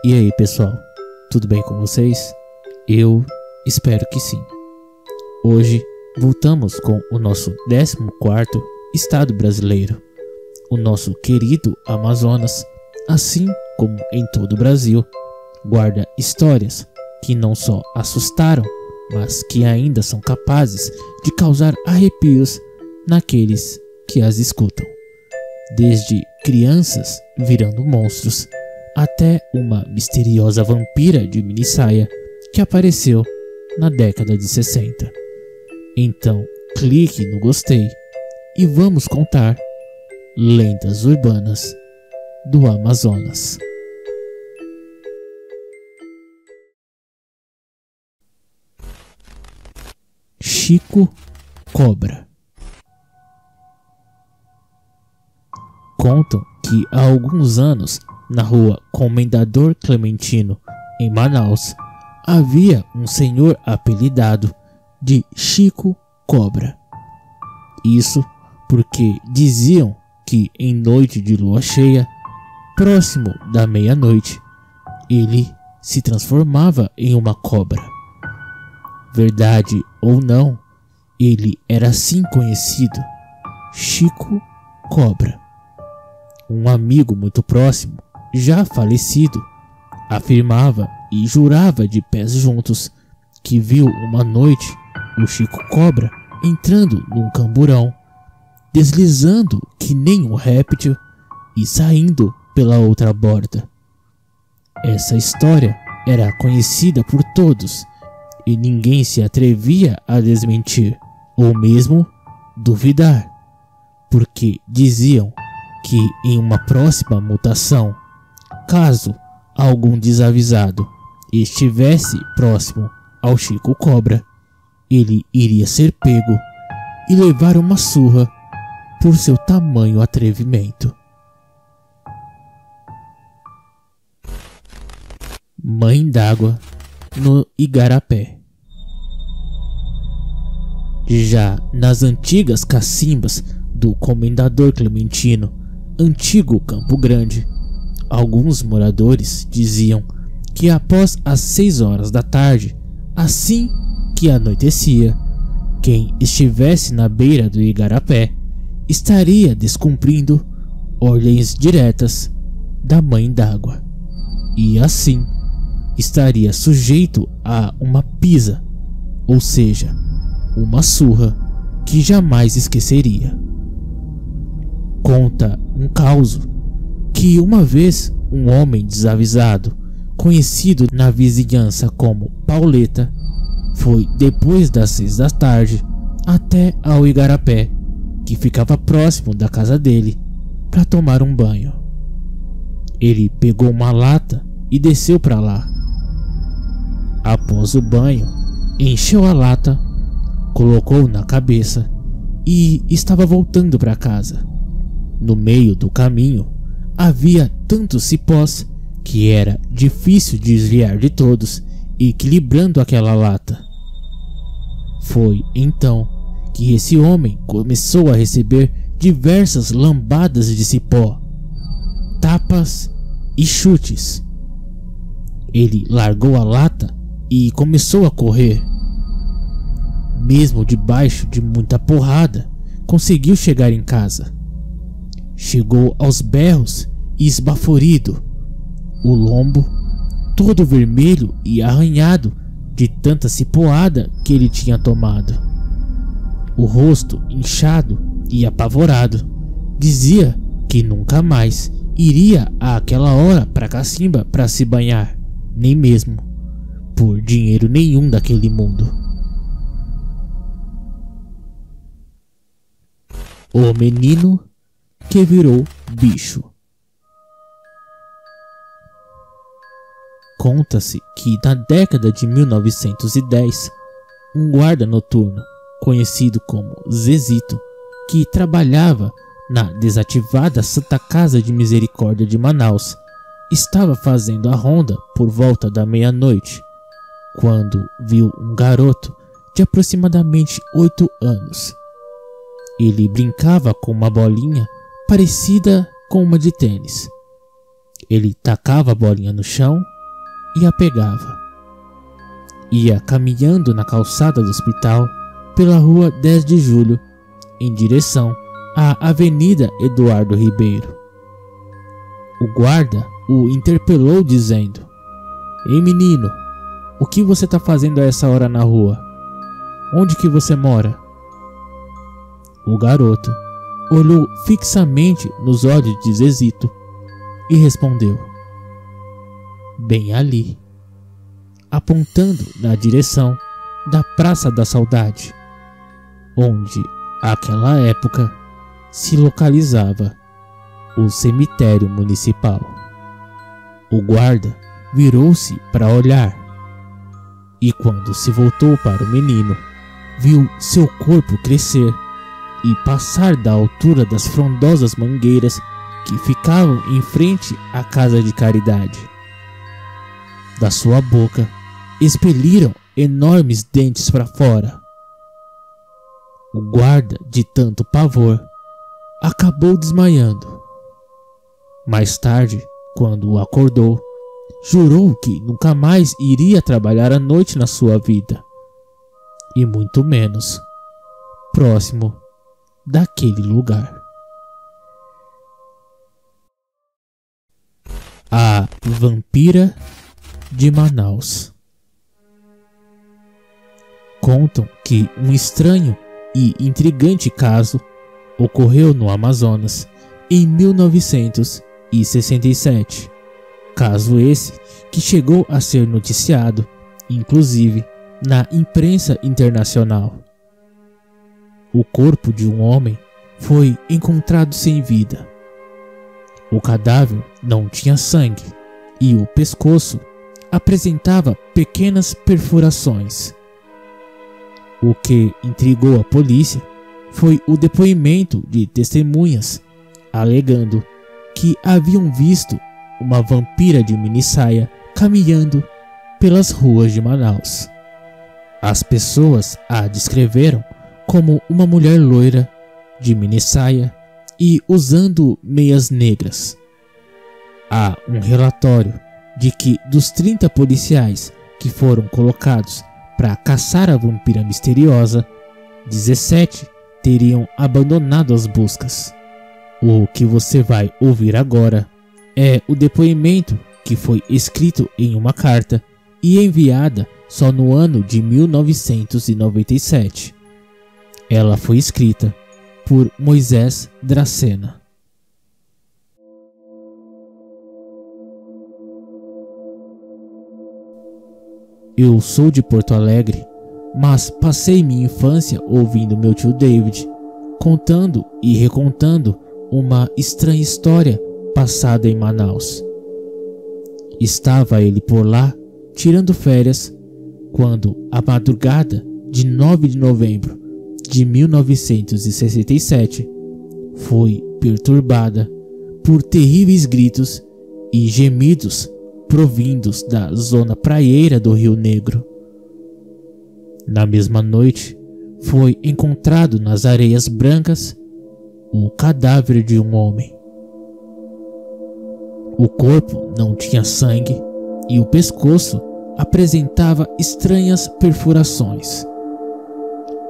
E aí, pessoal, tudo bem com vocês? Eu espero que sim. Hoje voltamos com o nosso 14º estado brasileiro, o nosso querido Amazonas, assim como em todo o Brasil, guarda histórias que não só assustaram, mas que ainda são capazes de causar arrepios naqueles que as escutam. Desde crianças virando monstros, até uma misteriosa vampira de minissaia que apareceu na década de 60. Então, clique no gostei e vamos contar lendas urbanas do Amazonas. Chico Cobra. Contam que há alguns anos, na rua Comendador Clementino, em Manaus, havia um senhor apelidado de Chico Cobra. Isso porque diziam que em noite de lua cheia, próximo da meia-noite, ele se transformava em uma cobra. Verdade ou não, ele era assim conhecido, Chico Cobra. Um amigo muito próximo, já falecido, afirmava e jurava de pés juntos que viu uma noite o Chico Cobra entrando num camburão, deslizando que nem um réptil e saindo pela outra borda. Essa história era conhecida por todos e ninguém se atrevia a desmentir ou mesmo duvidar, porque diziam que em uma próxima mutação, caso algum desavisado estivesse próximo ao Chico Cobra, ele iria ser pego e levar uma surra por seu tamanho atrevimento. Mãe d'Água, no Igarapé. Já nas antigas cacimbas do Comendador Clementino, antigo Campo Grande, alguns moradores diziam que após as 6 horas da tarde, assim que anoitecia, quem estivesse na beira do Igarapé estaria descumprindo ordens diretas da Mãe d'Água e assim estaria sujeito a uma pisa, ou seja, uma surra que jamais esqueceria. Conta um causo que uma vez um homem desavisado, conhecido na vizinhança como Pauleta, foi depois das 6 da tarde até ao Igarapé, que ficava próximo da casa dele, para tomar um banho. Ele pegou uma lata e desceu para lá. Após o banho, encheu a lata, colocou na cabeça e estava voltando para casa. No meio do caminho havia tantos cipós que era difícil desviar de todos, equilibrando aquela lata. Foi então que esse homem começou a receber diversas lambadas de cipó, tapas e chutes. Ele largou a lata e começou a correr. Mesmo debaixo de muita porrada, conseguiu chegar em casa. Chegou aos berros e esbaforido, o lombo todo vermelho e arranhado de tanta cipoada que ele tinha tomado. O rosto inchado e apavorado, dizia que nunca mais iria àquela hora para cacimba para se banhar, nem mesmo por dinheiro nenhum daquele mundo. O menino que virou bicho. Conta-se que na década de 1910, um guarda noturno, conhecido como Zezito, que trabalhava na desativada Santa Casa de Misericórdia de Manaus, estava fazendo a ronda por volta da meia-noite, quando viu um garoto de aproximadamente 8 anos. Ele brincava com uma bolinha parecida com uma de tênis. Ele tacava a bolinha no chão e a pegava. Ia caminhando na calçada do hospital pela rua 10 de julho em direção à Avenida Eduardo Ribeiro. O guarda o interpelou dizendo: "Ei, menino, o que você está fazendo a essa hora na rua? Onde que você mora?" O garoto olhou fixamente nos olhos de Zezito e respondeu: "Bem ali", apontando na direção da Praça da Saudade, onde, àquela época, se localizava o cemitério municipal. O guarda virou-se para olhar e, quando se voltou para o menino, viu seu corpo crescer e passar da altura das frondosas mangueiras que ficavam em frente à casa de caridade. Da sua boca expeliram enormes dentes para fora. O guarda, de tanto pavor, acabou desmaiando. Mais tarde, quando acordou, jurou que nunca mais iria trabalhar à noite na sua vida, e muito menos próximo daquele lugar. A Vampira de Manaus. Contam que um estranho e intrigante caso ocorreu no Amazonas em 1967. Caso esse que chegou a ser noticiado, inclusive, na imprensa internacional. O corpo de um homem foi encontrado sem vida. O cadáver não tinha sangue e o pescoço apresentava pequenas perfurações. O que intrigou a polícia foi o depoimento de testemunhas alegando que haviam visto uma vampira de minissaia caminhando pelas ruas de Manaus. As pessoas a descreveram como uma mulher loira, de minissaia e usando meias negras. Há um relatório de que dos 30 policiais que foram colocados para caçar a vampira misteriosa, 17 teriam abandonado as buscas. O que você vai ouvir agora é o depoimento que foi escrito em uma carta e enviada só no ano de 1997. Ela foi escrita por Moisés Dracena. Eu sou de Porto Alegre, mas passei minha infância ouvindo meu tio David contando e recontando uma estranha história passada em Manaus. Estava ele por lá, tirando férias, quando a madrugada de 9 de novembro de 1967 foi perturbada por terríveis gritos e gemidos provindos da zona praieira do Rio Negro. Na mesma noite, foi encontrado nas areias brancas o cadáver de um homem. O corpo não tinha sangue e o pescoço apresentava estranhas perfurações.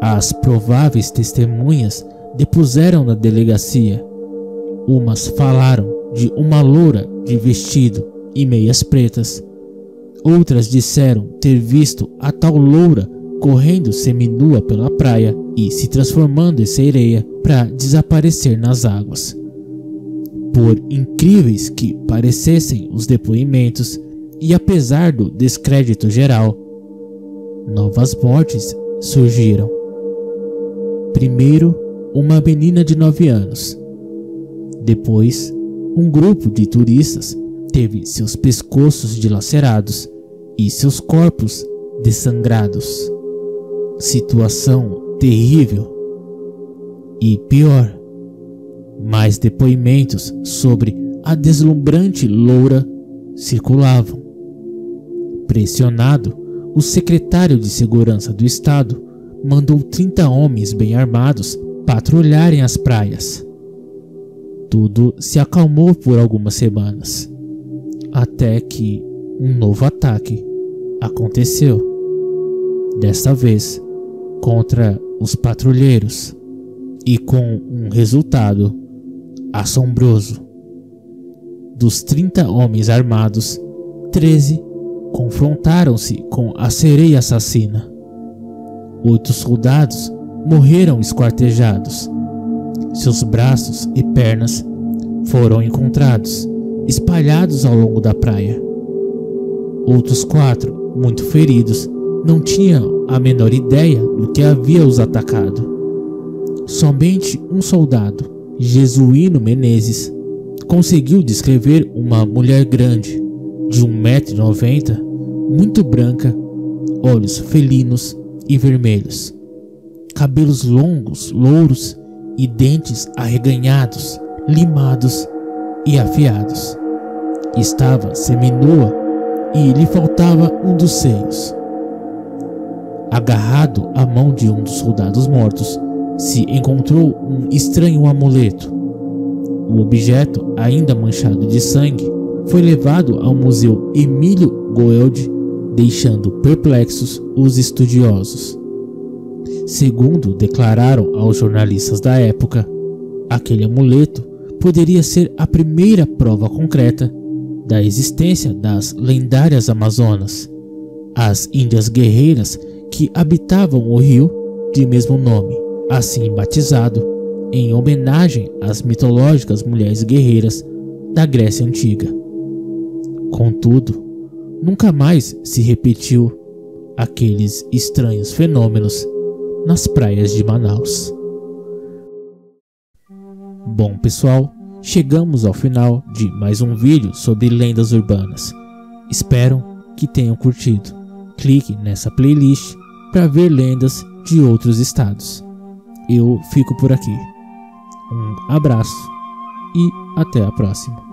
As prováveis testemunhas depuseram na delegacia. Umas falaram de uma loura de vestido e meias pretas. Outras disseram ter visto a tal loura correndo seminua pela praia e se transformando em sereia para desaparecer nas águas. Por incríveis que parecessem os depoimentos, e apesar do descrédito geral, novas mortes surgiram. Primeiro, uma menina de 9 anos. Depois, um grupo de turistas teve seus pescoços dilacerados e seus corpos dessangrados. Situação terrível. E pior, mais depoimentos sobre a deslumbrante loura circulavam. Pressionado, o secretário de Segurança do Estado mandou 30 homens bem armados patrulharem as praias. Tudo se acalmou por algumas semanas. Até que um novo ataque aconteceu. Desta vez contra os patrulheiros, e com um resultado assombroso. Dos 30 homens armados, 13 confrontaram-se com a sereia assassina. 8 soldados morreram esquartejados. Seus braços e pernas foram encontrados espalhados ao longo da praia. Outros 4, muito feridos, não tinham a menor ideia do que havia os atacado. Somente um soldado, Jesuíno Menezes, conseguiu descrever uma mulher grande, de 1,90 m, muito branca, olhos felinos e vermelhos, cabelos longos, louros e dentes arreganhados, limados e afiados. Estava seminua e lhe faltava um dos seios. Agarrado à mão de um dos soldados mortos, se encontrou um estranho amuleto. O objeto, ainda manchado de sangue, foi levado ao Museu Emílio Goeldi, deixando perplexos os estudiosos. Segundo declararam aos jornalistas da época, aquele amuleto poderia ser a primeira prova concreta da existência das lendárias Amazonas, as índias guerreiras que habitavam o rio de mesmo nome, assim batizado em homenagem às mitológicas mulheres guerreiras da Grécia Antiga. Contudo, nunca mais se repetiu aqueles estranhos fenômenos nas praias de Manaus. Bom pessoal, chegamos ao final de mais um vídeo sobre lendas urbanas. Espero que tenham curtido. Clique nessa playlist para ver lendas de outros estados. Eu fico por aqui. Um abraço e até a próxima.